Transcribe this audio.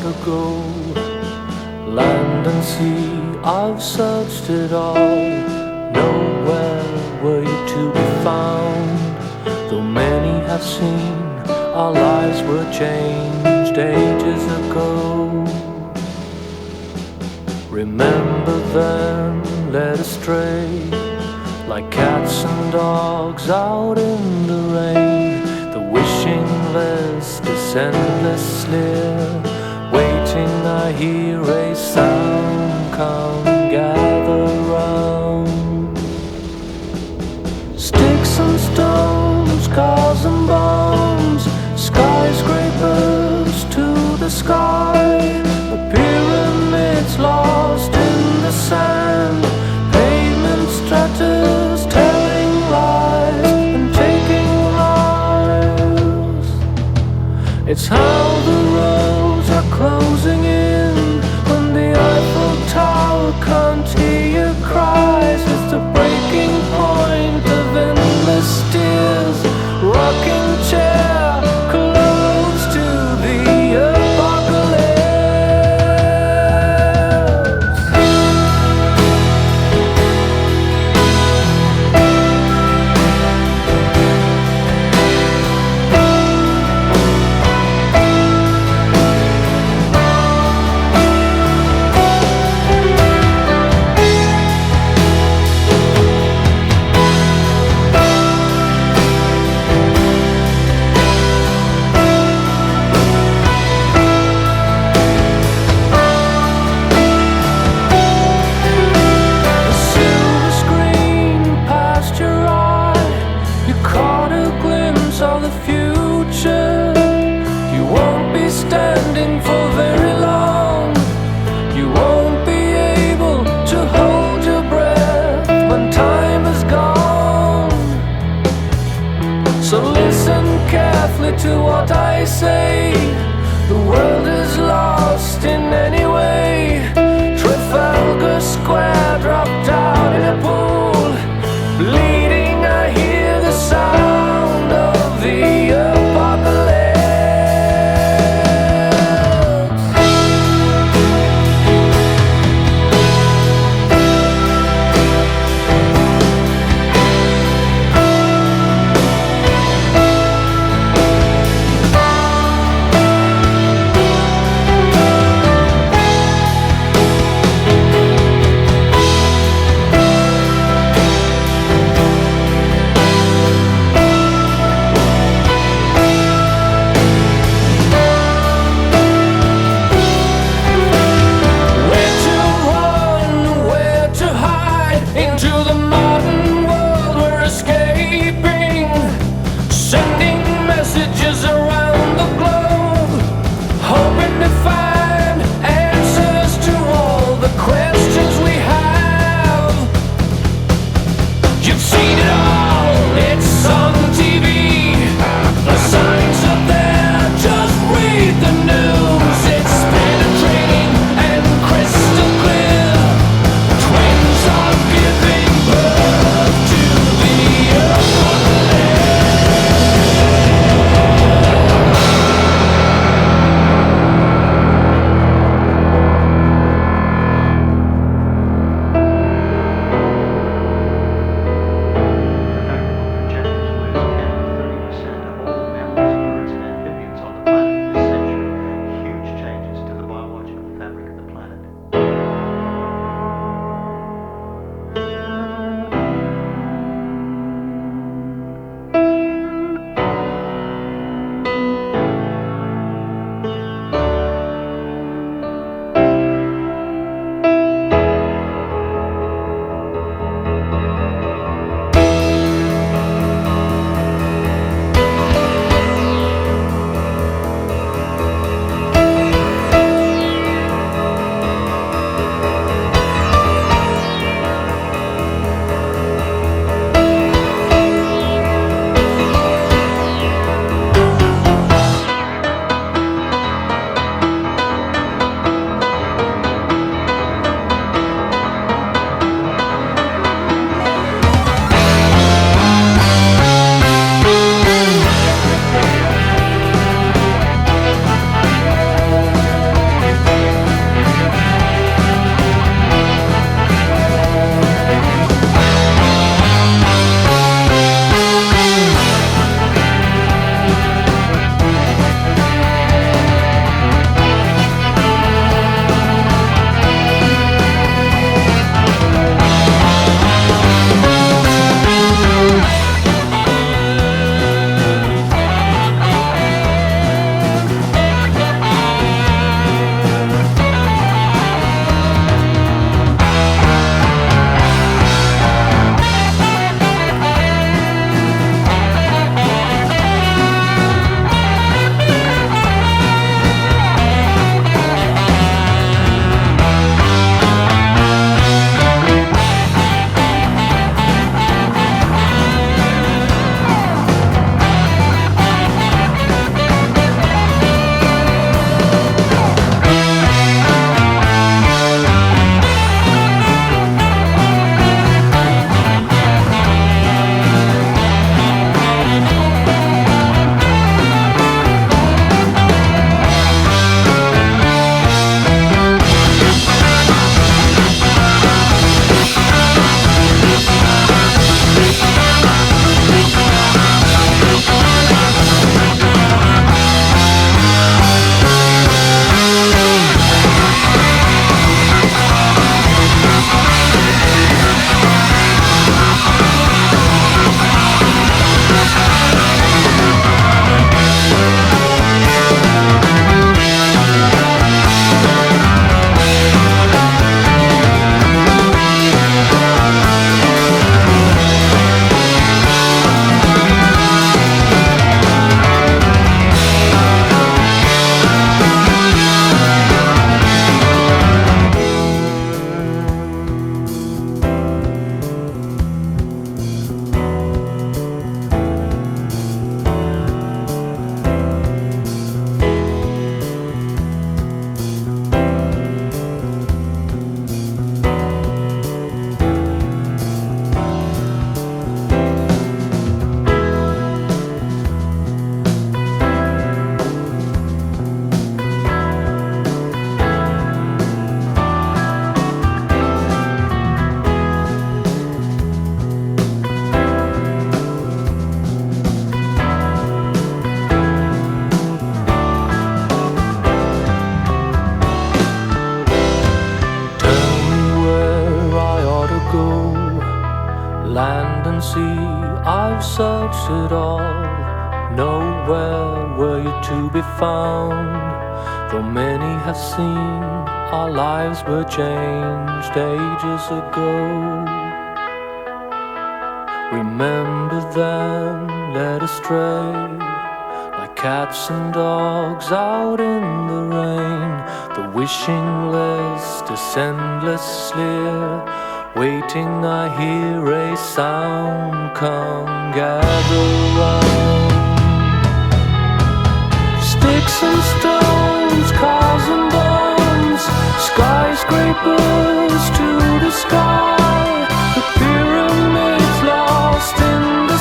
to go. Land and sea, I've searched it all. Nowhere were you to be found. Though many have seen, our lives were changed ages ago. Remember them led astray, like cats and dogs out in the rain. The wishing list is endlessly waiting. I hear a sound, come gather round. Sticks and stones, cars and bombs, skyscrapers to the sky, the pyramids lost in the sand, pavement stratus telling lies and taking lives. It's how the roads are closing in when the Eiffel Tower can't hear your cries. It's the breaking point of endless tears, rocking chair close to the apocalypse. Of the future, you won't be standing for very long. You won't be able to hold your breath when time is gone. So listen carefully to what I say. The world is lost in any way. Trafalgar Square dropped out in a pool, bleeding. I hear the sound of the apocalypse. see, I've searched it all. Nowhere were you to be found. Though many have seen, our lives were changed ages ago. Remember them led astray, like cats and dogs out in the rain. The wishing list is endlessly waiting. I hear a sound, come gather round. Sticks and stones, cars and bones, skyscrapers to the sky, the pyramids lost in the